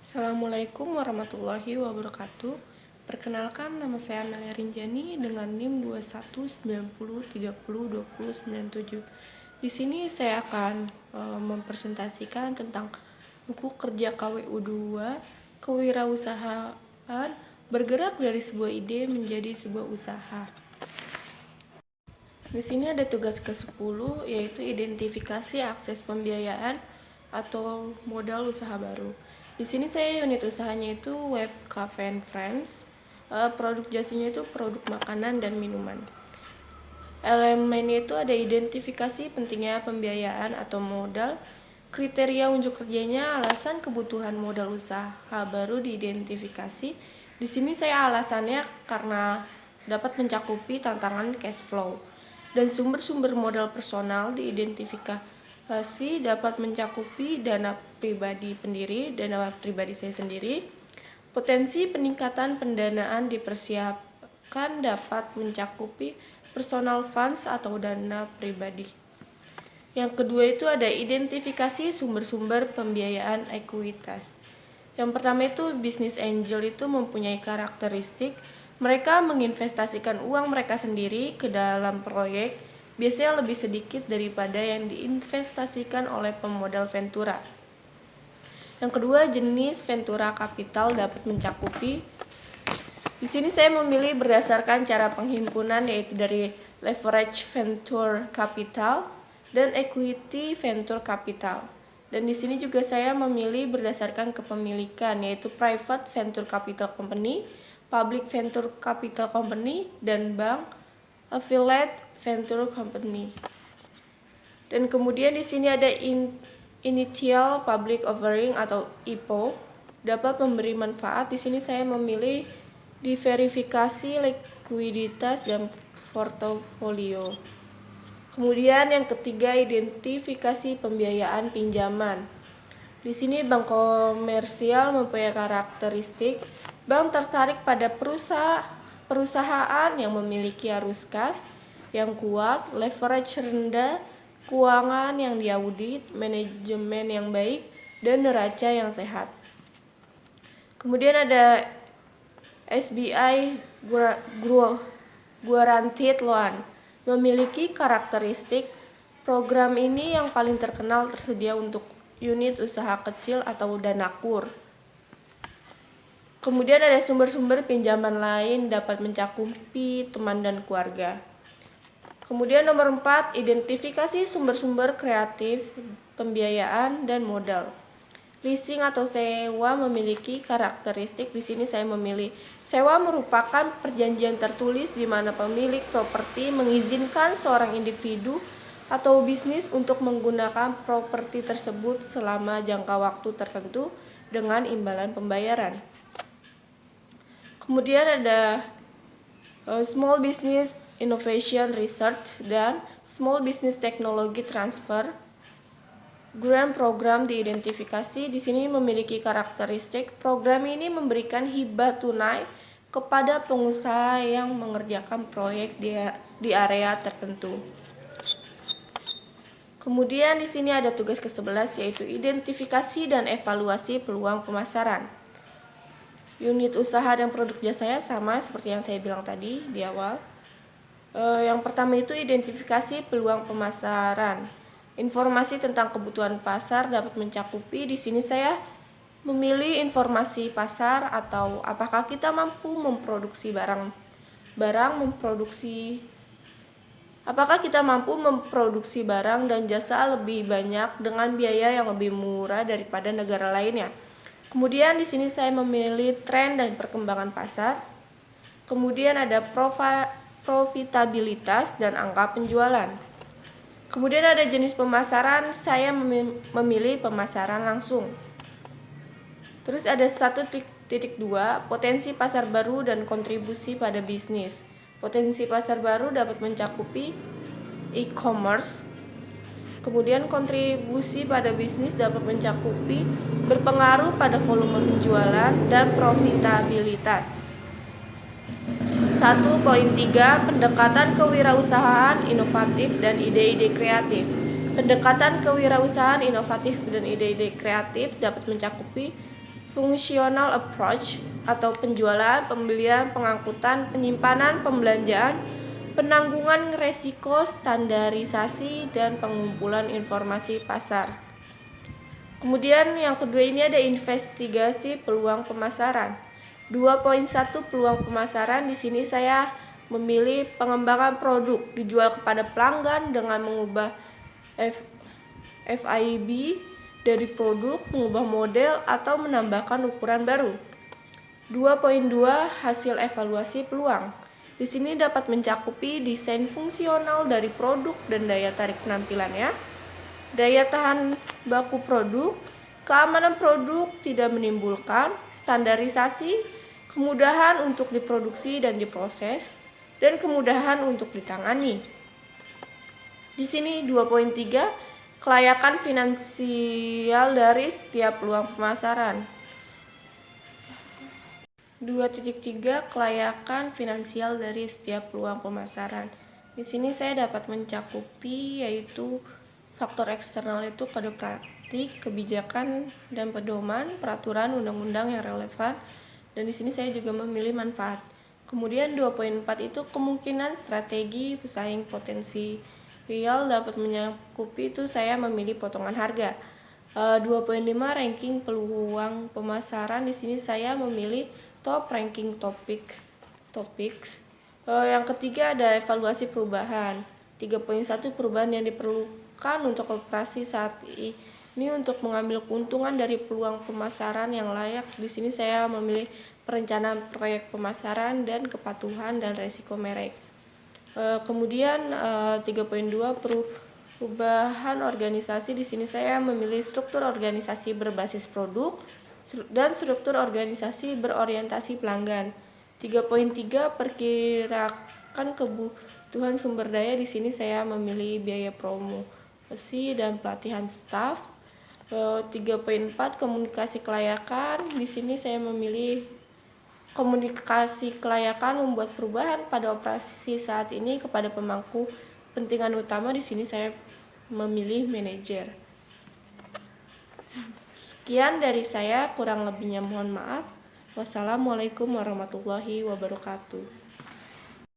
Assalamualaikum warahmatullahi wabarakatuh. Perkenalkan, nama saya Amelia Rinjani dengan NIM 2190302097. Di sini saya akan mempresentasikan tentang buku kerja KWU 2, Kewirausahaan bergerak dari sebuah ide menjadi sebuah usaha. Di sini ada tugas ke-10, yaitu identifikasi akses pembiayaan atau modal usaha baru. Di sini saya unit usahanya itu Web Cafe and Friends. Produk jasanya itu produk makanan dan minuman. Elemennya itu ada identifikasi pentingnya pembiayaan atau modal, kriteria unjuk kerjanya, alasan kebutuhan modal usaha baru diidentifikasi. Di sini saya alasannya karena dapat mencakupi tantangan cash flow. Dan sumber-sumber modal personal diidentifikasi dapat mencakupi dana pribadi pendiri, dana pribadi saya sendiri. Potensi peningkatan pendanaan dipersiapkan dapat mencakupi personal funds atau dana pribadi. Yang kedua itu ada identifikasi sumber-sumber pembiayaan ekuitas. Yang pertama itu business angel itu mempunyai karakteristik mereka menginvestasikan uang mereka sendiri ke dalam proyek, biasanya lebih sedikit daripada yang diinvestasikan oleh pemodal ventura. Yang kedua, jenis ventura capital dapat mencakupi. Di sini saya memilih berdasarkan cara penghimpunan, yaitu dari leverage venture capital dan equity venture capital. Dan di sini juga saya memilih berdasarkan kepemilikan, yaitu private venture capital company, public venture capital company, dan bank affiliate venture company. Dan kemudian di sini ada initial public offering atau IPO dapat memberi manfaat. Di sini saya memilih diverifikasi likuiditas dan portofolio. Kemudian yang ketiga, identifikasi pembiayaan pinjaman. Di sini bank komersial mempunyai karakteristik bank tertarik pada perusahaan yang memiliki arus kas yang kuat, leverage rendah, keuangan yang diaudit, manajemen yang baik, dan neraca yang sehat. Kemudian ada SBI Guaranteed Loan, memiliki karakteristik program ini yang paling terkenal tersedia untuk unit usaha kecil atau danakur. Kemudian ada sumber-sumber pinjaman lain dapat mencakupi teman dan keluarga. Kemudian nomor 4, identifikasi sumber-sumber kreatif, pembiayaan, dan modal. Leasing atau sewa memiliki karakteristik. Di sini saya memilih sewa merupakan perjanjian tertulis di mana pemilik properti mengizinkan seorang individu atau bisnis untuk menggunakan properti tersebut selama jangka waktu tertentu dengan imbalan pembayaran. Kemudian ada Small Business Innovation Research dan Small Business Technology Transfer. Grant program diidentifikasi. Di sini memiliki karakteristik program ini memberikan hibah tunai kepada pengusaha yang mengerjakan proyek di area tertentu. Kemudian di sini ada tugas ke-11, yaitu identifikasi dan evaluasi peluang pemasaran. Unit usaha dan produk jasanya sama seperti yang saya bilang tadi di awal. Yang pertama itu identifikasi peluang pemasaran. Informasi tentang kebutuhan pasar dapat mencakupi. Di sini saya memilih informasi pasar atau apakah kita mampu memproduksi apakah kita mampu memproduksi barang dan jasa lebih banyak dengan biaya yang lebih murah daripada negara lainnya. Kemudian di sini saya memilih tren dan perkembangan pasar. Kemudian ada profitabilitas dan angka penjualan. Kemudian ada jenis pemasaran, saya memilih pemasaran langsung. Terus ada 1.2, potensi pasar baru dan kontribusi pada bisnis. Potensi pasar baru dapat mencakupi e-commerce. Kemudian kontribusi pada bisnis dapat mencakupi berpengaruh pada volume penjualan dan profitabilitas. 1.3, pendekatan kewirausahaan inovatif dan ide-ide kreatif. Pendekatan kewirausahaan inovatif dan ide-ide kreatif dapat mencakupi Functional approach atau penjualan, pembelian, pengangkutan, penyimpanan, pembelanjaan, penanggungan resiko, standarisasi, dan pengumpulan informasi pasar. Kemudian yang kedua ini ada investigasi peluang pemasaran. 2.1 peluang pemasaran. Di sini saya memilih pengembangan produk dijual kepada pelanggan dengan mengubah FIB dari produk, mengubah model, atau menambahkan ukuran baru. 2.2 hasil evaluasi peluang. Di sini dapat mencakupi desain fungsional dari produk dan daya tarik penampilannya, daya tahan baku produk, keamanan produk tidak menimbulkan, standarisasi, kemudahan untuk diproduksi dan diproses, dan kemudahan untuk ditangani. Di sini 2.3 kelayakan finansial dari setiap peluang pemasaran. 2.3 kelayakan finansial dari setiap peluang pemasaran. Di sini saya dapat mencakupi yaitu faktor eksternal itu kode praktik, kebijakan dan pedoman, peraturan, undang-undang yang relevan, dan di sini saya juga memilih manfaat. Kemudian 2.4 itu kemungkinan strategi pesaing potensi dapat mencakupi itu saya memilih potongan harga. 2.5 ranking peluang pemasaran. Di sini saya memilih top ranking topics. Yang ketiga ada evaluasi perubahan. 3.1 perubahan yang diperlukan untuk operasi saat ini untuk mengambil keuntungan dari peluang pemasaran yang layak. Di sini saya memilih perencanaan proyek pemasaran dan kepatuhan dan resiko merek. Kemudian 3.2 perubahan organisasi. Di sini saya memilih struktur organisasi berbasis produk dan struktur organisasi berorientasi pelanggan. 3.3 perkirakan kebutuhan sumber daya. Di sini saya memilih biaya promosi dan pelatihan staf. 3.4 komunikasi kelayakan. Di sini saya memilih komunikasi kelayakan membuat perubahan pada operasi saat ini kepada pemangku kepentingan utama. Di sini saya memilih manajer. Sekian dari saya, kurang lebihnya mohon maaf. Wassalamualaikum warahmatullahi wabarakatuh.